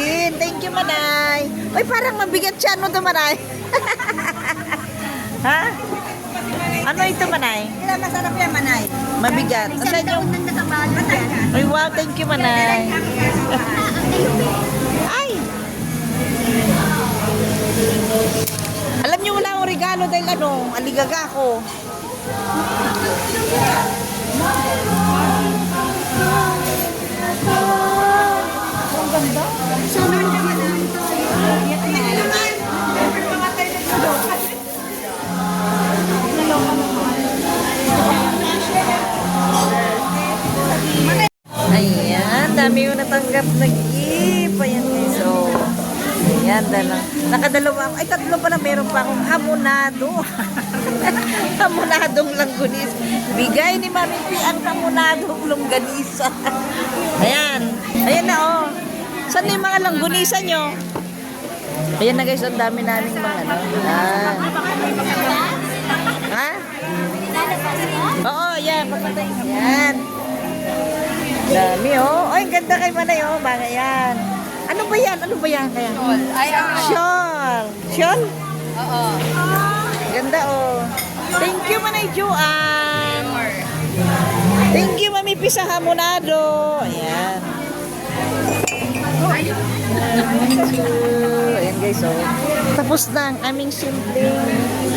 din. Thank you, Manay. Ay, parang mabigat siya. Ano to, Manay? Ha? Ano ito, Manay? Kaya masarap yan, Manay. Mabigat. Isang Asan yung... taon nang nakabalot yan. Ay, wow. Thank you, Manay. Ay! Alam niyo, wala akong regalo dahil aligaga ako. Ang ganda. Ayan, dami yung natanggap na gift. Ayan guys, so ayan, nakadalawa ako. Ay, tatlo pa na, meron pa akong hamonado. Hamonadong langgunis. Bigay ni Mami P ang hamonadong longganisa. Ayan, ayan na oh. Saan na yung mga langgunisa nyo? Ayan na guys, ang dami naming mga Ayan. Ha? Oo, yan, papatay. Yan. Dami oh. Ay, ganda kay Manay oh. Baga yan. Ano ba yan? Ano ba yan? Kaya? Shawl. Shawl? Oo. Ganda oh. Thank you, Manay Joanne. Thank you, Mami P sa hamonado. Ayan. Ayan guys oh. Tapos na ang aming simpleng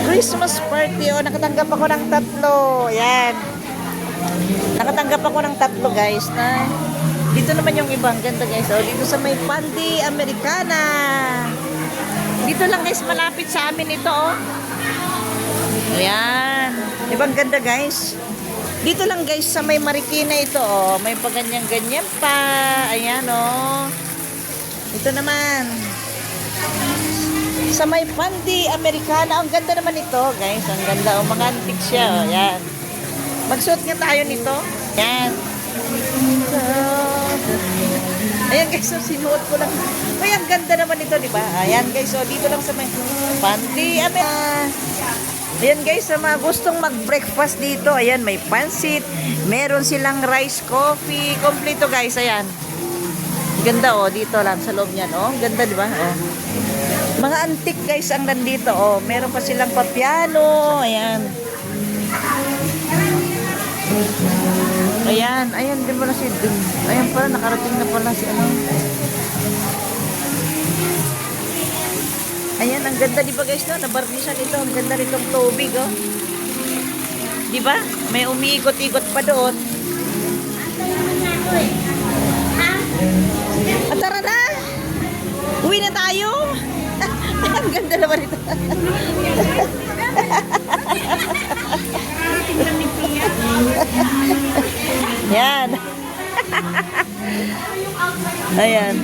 Christmas party oh. Nakatanggap ako ng 3. Ayan. Nakatanggap ako ng 3 guys na dito naman yung ibang ganda guys oh. Dito sa may Pandi Americana. Dito lang guys, malapit sa amin ito oh. Ayan. Ibang ganda guys. Dito lang guys sa may Marikina ito oh. May paganyan-ganyan pa. Ayan oh. Ito naman. Sa may Pandi Americana. Ang ganda naman ito guys. Ang ganda oh. Mga antique siya oh. Ayan. Magsuot nga tayo nito. Ayan. Ayan guys, so sinuot ko lang. Ay, ang ganda naman ito, di ba? Ayan guys, so dito lang sa may Pandi Americana. Ayan guys, sa mga gustong mag-breakfast dito, ayan, may pansit. Meron silang rice coffee. Kompleto guys, ayan. Ganda oh, dito lang sa loob niyan. Oh, ganda, di ba? Oh. Mga antique guys ang nandito. Oh, meron pa silang papiano. Ayan. Ayan, ayan din pala si Ding. Ayan pala, nakarating na pala si ano. Ayan, ang ganda di ba guys no? Nabarnisan ito, ang ganda nitong tubig oh. Di ba? May umiikot-ikot pa doon. At tara na! Uwi na tayo! Ang ganda naman ito. Yan. Ayan.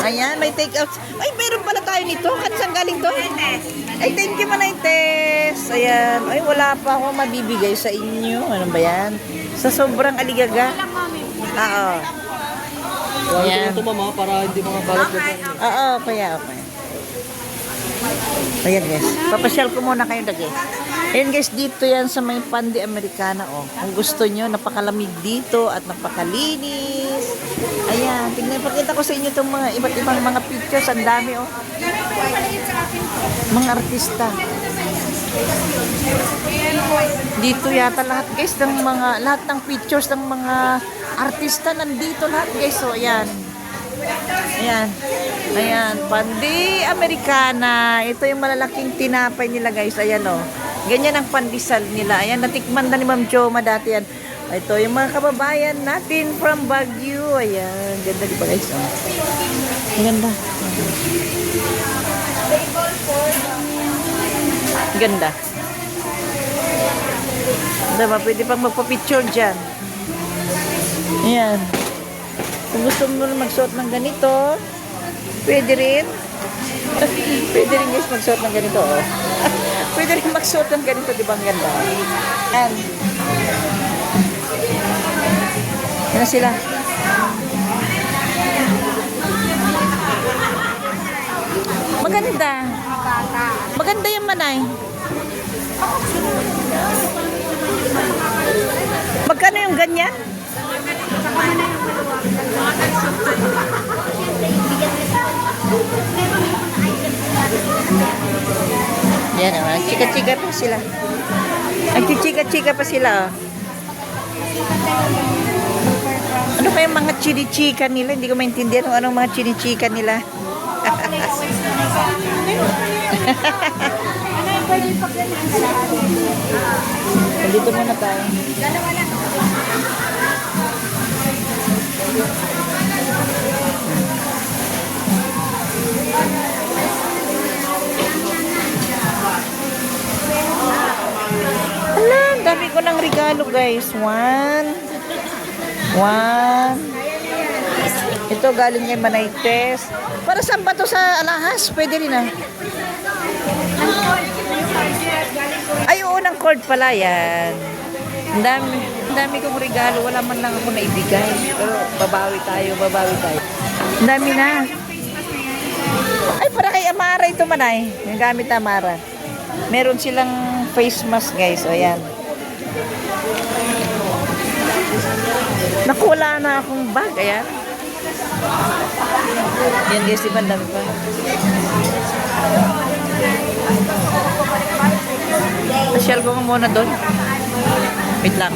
Ayan, may take out. Ay, meron pala tayo nito. Kansang galing to? Ay, thank you Manay Tess. Ayan. Ay, wala pa ako mabibigay sa inyo. Ano ba yan? Sa sobrang aligaga. Oo. Ayan. Ito mama, para hindi mga balat na ito. Oo, kaya okay. Ayan guys, papasyal ko muna kayo na guys. Ayan guys, dito yan sa may Pandi Americana oh. Kung gusto nyo, napakalamig dito at napakalinis. Ayan, tingnan, pakita ko sa inyo itong mga iba't ibang mga pictures. Ang dami oh. Mga artista. Dito yata lahat guys ng mga, lahat ng pictures ng mga artista nandito lahat guys. So ayan. Ayan. Ayan, Pandi Americana. Ito yung malalaking tinapay nila guys. Ayan oh. Ganyan ang pandesal nila. Ayan, natikman na ni Ma'am Joma dati yan. Ito yung mga kababayan natin from Baguio. Ayan, ganda di ba guys? Oh. Ganda. Ganda. Diba, pwede pang magpa-picture dyan. Ayan. Kung gusto mo magsuot ng ganito, pwede rin. Pwede rin guys magsuot ng ganito. Oh. Pwede rin magsuot ng ganito, di ba ang ganda? And, yan na sila. Maganda. Maganda yung Manay. Magkano yung ganyan? Yan, oh. Chika-chika pa sila. Nagchichika-chika pa sila, oh. Ano pa yung mga chinichika nila? Hindi ko maintindihan kung anong mga chinichika nila. Dito muna tayo. Ala, dami ko ng regalo, guys. One. Ito galing kay Manaytes. Para saan ba to sa alahas? Pwede rin, ah. Ay, oo, ng cord pala yan. Ang dami kong regalo. Wala man lang ako naibigay. Pero babawi tayo. Ang dami na. Ay, para kay Amara ito, Manay. Yung gamit Amara. Meron silang face mask, guys. O, yan. Naku, wala na akong bag. Ayan. Yan, guys. Diba, dami pa. Pasyal ko muna doon. Wait lang.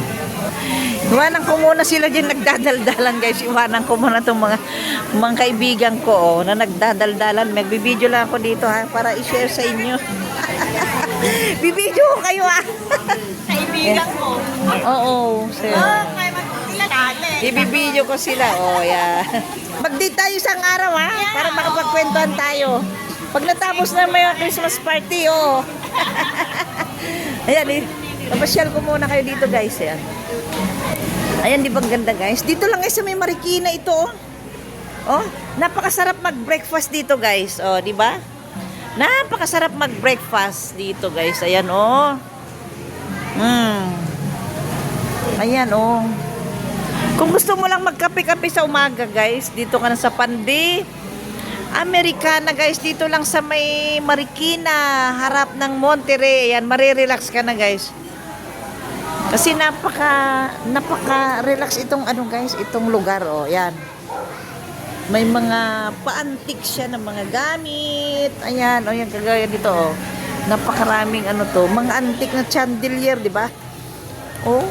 Iwanan ko muna sila dyan nagdadaldalan, guys. Iwanan ko muna itong mga kaibigan ko, oh, na nagdadaldalan. Magbibideo lang ako dito, ha, para i-share sa inyo. Bibideo ko kayo, ha. Kaibigan mo. Oo, sir. Kaya mag-ilagale. Ibibideo ko sila, oh, yeah. Mag-date tayo isang araw, ha, para makapagkwentuhan tayo. Pag natapos na may Christmas party, oh. Ayan, napasyal ko muna kayo dito, guys. Ayan. Ayan, di ba ganda, guys? Dito lang guys sa may Marikina ito, oh. Oh, napakasarap mag-breakfast dito, guys. Oh, di ba? Napakasarap mag-breakfast dito, guys. Ayan, oh. Ayan, oh. Kung gusto mo lang magkape-kape sa umaga, guys, dito ka na sa Pandi Americana, guys. Dito lang sa may Marikina, harap ng Monterrey. Ayan, marirelax ka na, guys. Kasi napaka-relax itong ano, guys, itong lugar, oh. Ayan. May mga pa-antique siya ng mga gamit. Ayan, oh, yan, kagaya dito, oh. Napakaraming ano to, mga antique na chandelier, di ba? Oh.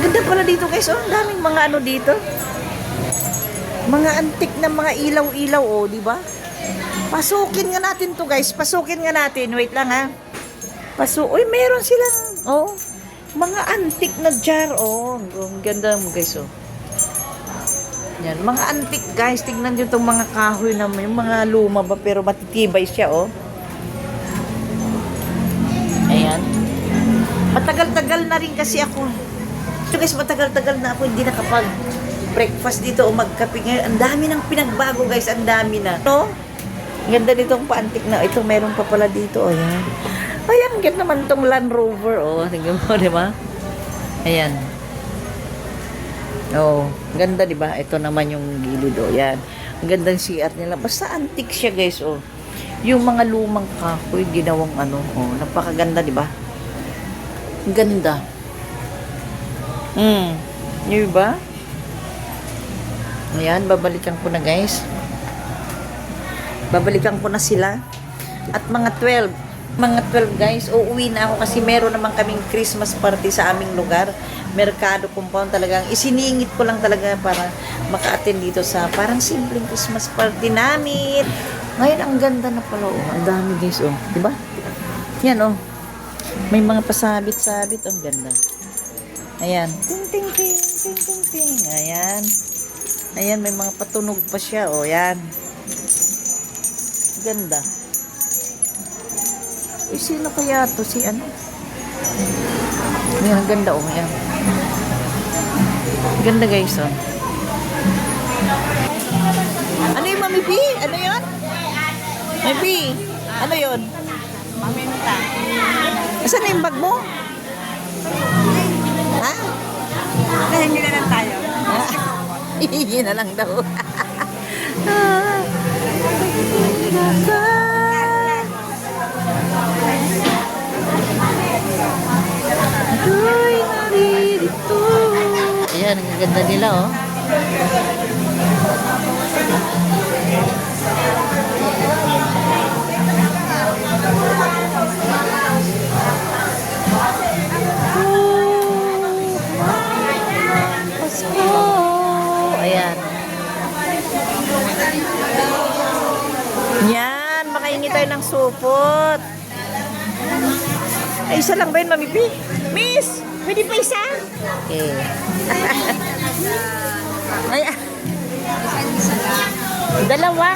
Ganda pala dito, guys, oh. Ang daming mga ano dito. Mga antik na mga ilaw-ilaw, oh, di ba? Pasukin nga natin to, guys. Pasukin nga natin. Wait lang, ha. Uy, meron silang, oh, mga antik na jar, oh. Ang ganda mo, guys, oh. Yan, mga antik, guys. Tignan nyo itong mga kahoy na may mga luma ba, pero matitibay siya, oh. Ayan. Matagal-tagal na rin kasi ako. Ito, guys, matagal-tagal na ako hindi nakapag-breakfast dito o magkape ngayon. Ang dami ng pinagbago, guys. Ang dami na. No? Ganda nitong pa-antik na. Ito, meron pa pala dito. O, yan. Ayan, ganda naman itong Land Rover. O, tingnan mo, di ba? Ayan. O, ganda, di ba? Ito naman yung gilid. O, yan. Ang gandang CR nila. Basta antik siya, guys. O, yung mga lumang kahoy, ginawang ano. O, napakaganda, di ba? Ganda. Yun ba? Ayan, babalikan ko na, guys. Babalikan ko na sila. At mga 12, guys, uuwi na ako kasi meron naman kaming Christmas party sa aming lugar. Mercado compound talagang. Isiningit ko lang talaga para maka-attend dito sa parang simpleng Christmas party namin. Ngayon, ang ganda na pala, oh. Ang dami, guys, oh. Diba? Yan, oh. May mga pasabit-sabit. Ang ganda. Ayan. Ting, ting, ting, ting, ting, ting. Ayan. Ayan, may mga patunog pa siya. O, ayan. Ganda. Eh, sino kaya to? Si ano? Ayan, ang ganda. O, ayan. Ganda, guys, o. Ano yung Mami P? Ano yun? Mami P? Ano yun? Maminta. Asan na yung bag mo? Ha? Hindi na lang tayo. Hihingi na lang daw. Ayan, ang ganda nila, oh. Yan, makahingi tayo ng supot. Ay, isa lang ba yun, Mami P? Miss, pwede pa isa? Okay. Ay, dalawa.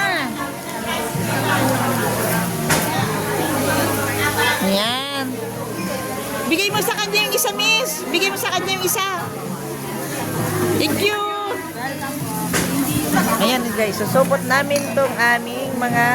Yan. Bigay mo sa kanya yung isa, Miss. Bigay mo sa kanya yung isa. Thank you. Ayan guys, susupot namin tong aming mga